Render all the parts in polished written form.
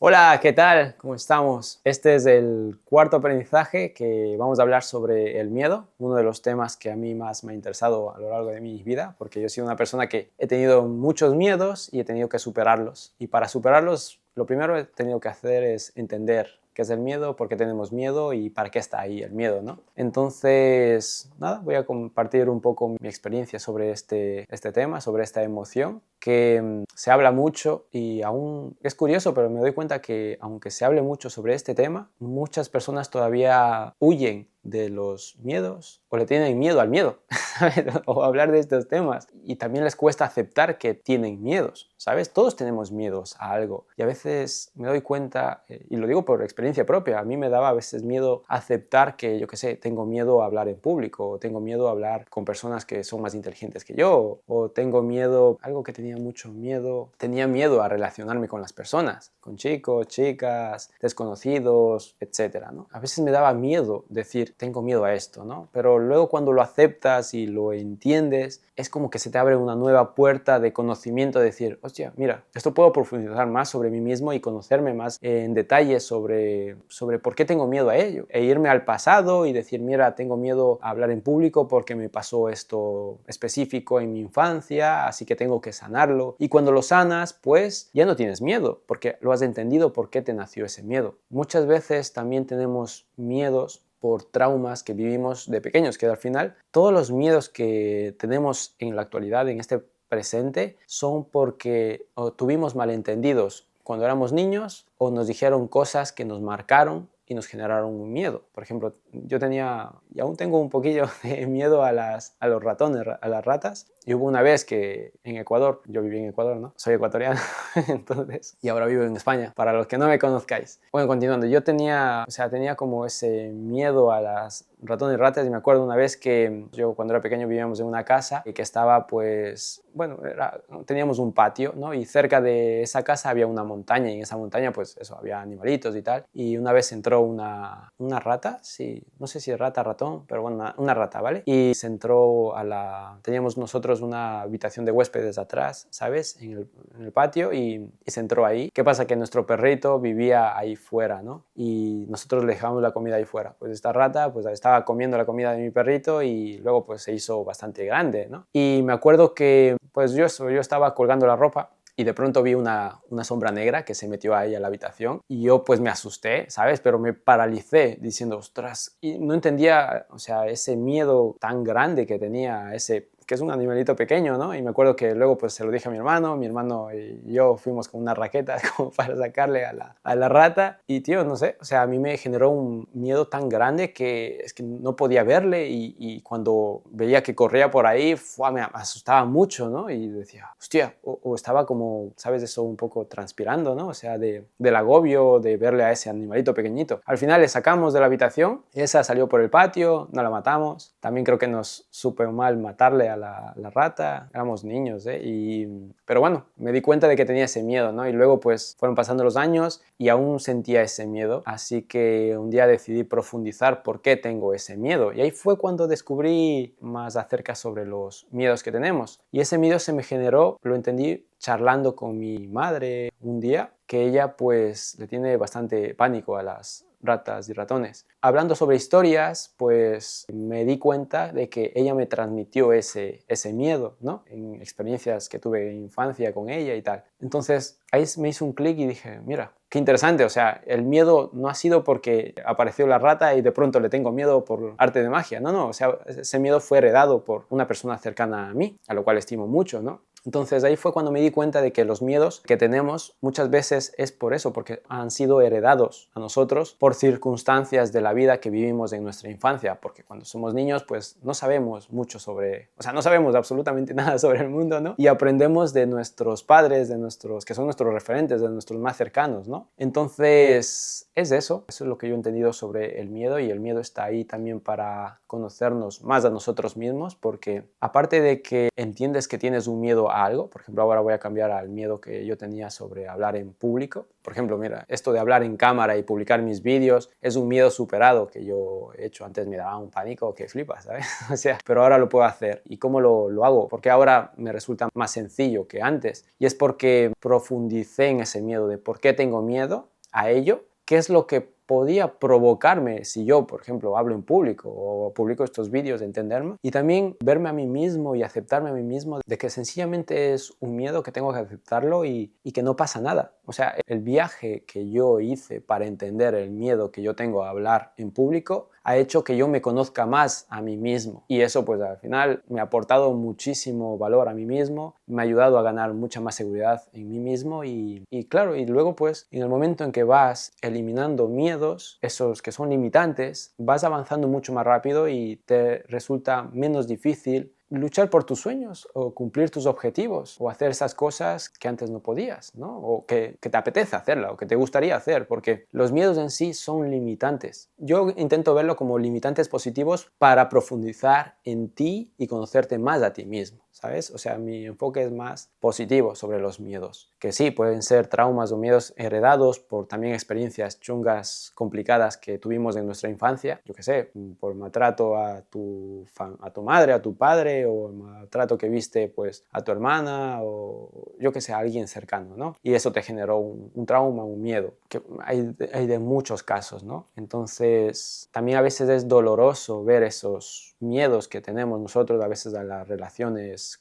Hola, ¿qué tal? ¿Cómo estamos? Este es el cuarto aprendizaje que vamos a hablar sobre el miedo, uno de los temas que a mí más me ha interesado a lo largo de mi vida, porque yo he sido una persona que he tenido muchos miedos y he tenido que superarlos. Y para superarlos, lo primero que he tenido que hacer es entender qué es el miedo, por qué tenemos miedo y para qué está ahí el miedo, ¿no? Entonces, nada, voy a compartir un poco mi experiencia sobre este tema, sobre esta emoción, que se habla mucho y aún es curioso, pero me doy cuenta que aunque se hable mucho sobre este tema, muchas personas todavía huyen de los miedos o le tienen miedo al miedo, ¿sabes? O hablar de estos temas. Y también les cuesta aceptar que tienen miedos, ¿sabes? Todos tenemos miedos a algo. Y a veces me doy cuenta, y lo digo por experiencia propia, a mí me daba a veces miedo aceptar que, yo qué sé, tengo miedo a hablar en público, o tengo miedo a hablar con personas que son más inteligentes que yo, o tengo miedo, algo que tenía mucho miedo, tenía miedo a relacionarme con las personas, con chicos, chicas, desconocidos, etcétera, ¿no? A veces me daba miedo decir, tengo miedo a esto, ¿no? Pero luego cuando lo aceptas y lo entiendes, es como que se te abre una nueva puerta de conocimiento, de decir, hostia, mira, esto puedo profundizar más sobre mí mismo y conocerme más en detalle sobre por qué tengo miedo a ello. E irme al pasado y decir, mira, tengo miedo a hablar en público porque me pasó esto específico en mi infancia, así que tengo que sanarlo. Y cuando lo sanas, pues ya no tienes miedo, porque lo has entendido por qué te nació ese miedo. Muchas veces también tenemos miedos por traumas que vivimos de pequeños, que al final todos los miedos que tenemos en la actualidad, en este presente, son porque tuvimos malentendidos cuando éramos niños o nos dijeron cosas que nos marcaron y nos generaron un miedo. Por ejemplo, yo tenía y aún tengo un poquillo de miedo a los ratones, a las ratas. Y hubo una vez que en Ecuador, yo viví en Ecuador, ¿no? Soy ecuatoriano, entonces, y ahora vivo en España, para los que no me conozcáis. Bueno, continuando, yo tenía como ese miedo a las ratones y ratas, y me acuerdo una vez que yo cuando era pequeño vivíamos en una casa y que estaba pues, bueno, teníamos un patio, ¿no? Y cerca de esa casa había una montaña y en esa montaña pues eso, había animalitos y tal. Y una vez entró una rata, sí, no sé si rata, ratón, pero bueno, una rata, ¿vale? Y se entró teníamos nosotros una habitación de huéspedes atrás, ¿sabes? En el patio y se entró ahí. ¿Qué pasa? Que nuestro perrito vivía ahí fuera, ¿no? Y nosotros le dejábamos la comida ahí fuera. Pues esta rata pues estaba comiendo la comida de mi perrito y luego pues se hizo bastante grande, ¿no? Y me acuerdo que pues yo estaba colgando la ropa y de pronto vi una sombra negra que se metió ahí a la habitación y yo pues me asusté, ¿sabes? Pero me paralicé diciendo, ostras, y no entendía, o sea, ese miedo tan grande que tenía que es un animalito pequeño, ¿no? Y me acuerdo que luego pues se lo dije a mi hermano y yo fuimos con una raqueta como para sacarle a la rata y tío, no sé, o sea, a mí me generó un miedo tan grande que es que no podía verle y cuando veía que corría por ahí, me asustaba mucho, ¿no? Y decía, hostia, o estaba como, ¿sabes? Eso un poco transpirando, ¿no? O sea, del agobio de verle a ese animalito pequeñito. Al final le sacamos de la habitación, esa salió por el patio, no la matamos, también creo que nos supo mal matarle a la rata, éramos niños, pero bueno, me di cuenta de que tenía ese miedo, ¿no? Y luego pues fueron pasando los años y aún sentía ese miedo, así que un día decidí profundizar por qué tengo ese miedo y ahí fue cuando descubrí más acerca sobre los miedos que tenemos y ese miedo se me generó, lo entendí charlando con mi madre un día, que ella pues le tiene bastante pánico a las ratas y ratones. Hablando sobre historias, pues me di cuenta de que ella me transmitió ese miedo, ¿no? En experiencias que tuve en infancia con ella y tal. Entonces ahí me hizo un clic y dije, mira, qué interesante, o sea, el miedo no ha sido porque apareció la rata y de pronto le tengo miedo por arte de magia, no, o sea, ese miedo fue heredado por una persona cercana a mí, a lo cual estimo mucho, ¿no? Entonces ahí fue cuando me di cuenta de que los miedos que tenemos muchas veces es por eso, porque han sido heredados a nosotros por circunstancias de la vida que vivimos en nuestra infancia, porque cuando somos niños pues no sabemos mucho no sabemos absolutamente nada sobre el mundo, ¿no? Y aprendemos de nuestros padres, que son nuestros referentes, de nuestros más cercanos, ¿no? Entonces eso es lo que yo he entendido sobre el miedo y el miedo está ahí también para conocernos más a nosotros mismos, porque aparte de que entiendes que tienes un miedo a algo, por ejemplo, ahora voy a cambiar al miedo que yo tenía sobre hablar en público. Por ejemplo, mira, esto de hablar en cámara y publicar mis vídeos es un miedo superado que yo he hecho. Antes me daba un pánico que flipas, ¿sabes? O sea, pero ahora lo puedo hacer. ¿Y cómo lo hago? Porque ahora me resulta más sencillo que antes. Y es porque profundicé en ese miedo de por qué tengo miedo a ello, qué es lo que podía provocarme si yo, por ejemplo, hablo en público o publico estos vídeos de entenderme, y también verme a mí mismo y aceptarme a mí mismo de que sencillamente es un miedo que tengo que aceptarlo y que no pasa nada. O sea, el viaje que yo hice para entender el miedo que yo tengo a hablar en público ha hecho que yo me conozca más a mí mismo, y eso pues al final me ha aportado muchísimo valor a mí mismo, me ha ayudado a ganar mucha más seguridad en mí mismo y claro, y luego pues en el momento en que vas eliminando miedos, esos que son limitantes, vas avanzando mucho más rápido y te resulta menos difícil luchar por tus sueños o cumplir tus objetivos o hacer esas cosas que antes no podías, ¿no? O que te apetece hacerla o que te gustaría hacer, porque los miedos en sí son limitantes. Yo intento verlo como limitantes positivos para profundizar en ti y conocerte más a ti mismo, ¿sabes? O sea, mi enfoque es más positivo sobre los miedos, que sí, pueden ser traumas o miedos heredados por también experiencias chungas, complicadas que tuvimos en nuestra infancia, yo qué sé, por maltrato a tu madre, a tu padre, o el maltrato que viste pues a tu hermana o yo que sé, a alguien cercano, ¿no? Y eso te generó un trauma, un miedo, que hay de muchos casos, ¿no? Entonces también a veces es doloroso ver esos miedos que tenemos nosotros a veces a las relaciones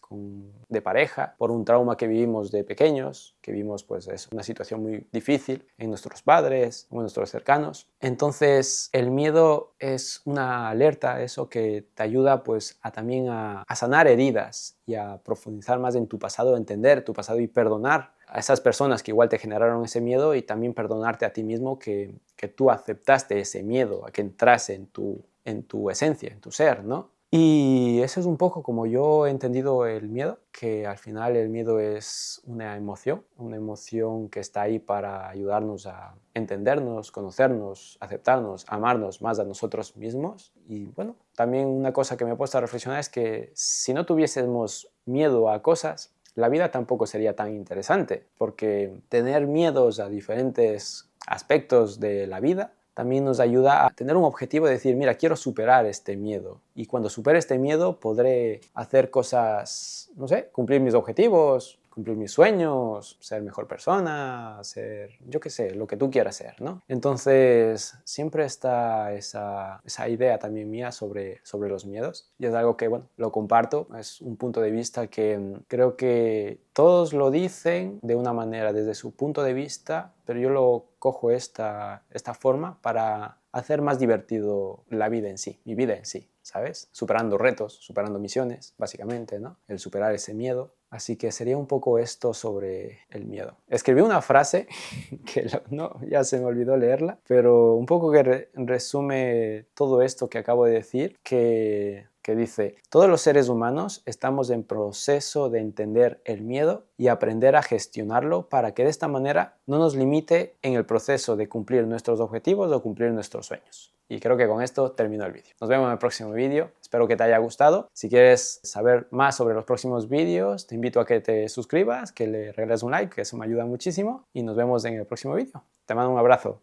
de pareja por un trauma que vivimos de pequeños, que vimos pues es una situación muy difícil en nuestros padres o en nuestros cercanos. Entonces el miedo es una alerta, eso que te ayuda pues también a sanar heridas y a profundizar más en tu pasado, entender tu pasado y perdonar a esas personas que igual te generaron ese miedo, y también perdonarte a ti mismo que tú aceptaste ese miedo, a que entrase en tu esencia, en tu ser, ¿no? Y eso es un poco como yo he entendido el miedo, que al final el miedo es una emoción que está ahí para ayudarnos a entendernos, conocernos, aceptarnos, amarnos más a nosotros mismos. Y bueno, también una cosa que me he puesto a reflexionar es que si no tuviésemos miedo a cosas, la vida tampoco sería tan interesante, porque tener miedos a diferentes aspectos de la vida también nos ayuda a tener un objetivo de decir, mira, quiero superar este miedo. Y cuando supere este miedo podré hacer cosas, no sé, cumplir mis objetivos, cumplir mis sueños, ser mejor persona, ser, yo qué sé, lo que tú quieras ser, ¿no? Entonces, siempre está esa idea también mía sobre los miedos. Y es algo que, bueno, lo comparto. Es un punto de vista que creo que todos lo dicen de una manera, desde su punto de vista, pero yo lo cojo esta forma para hacer más divertido la vida en sí, mi vida en sí, ¿sabes? Superando retos, superando misiones, básicamente, ¿no? El superar ese miedo. Así que sería un poco esto sobre el miedo. Escribí una frase que ya se me olvidó leerla, pero un poco que resume todo esto que acabo de decir, que dice: todos los seres humanos estamos en proceso de entender el miedo y aprender a gestionarlo para que de esta manera no nos limite en el proceso de cumplir nuestros objetivos o cumplir nuestros sueños. Y creo que con esto termino el vídeo. Nos vemos en el próximo vídeo. Espero que te haya gustado. Si quieres saber más sobre los próximos vídeos, te invito a que te suscribas, que le regales un like, que eso me ayuda muchísimo. Y nos vemos en el próximo vídeo. Te mando un abrazo.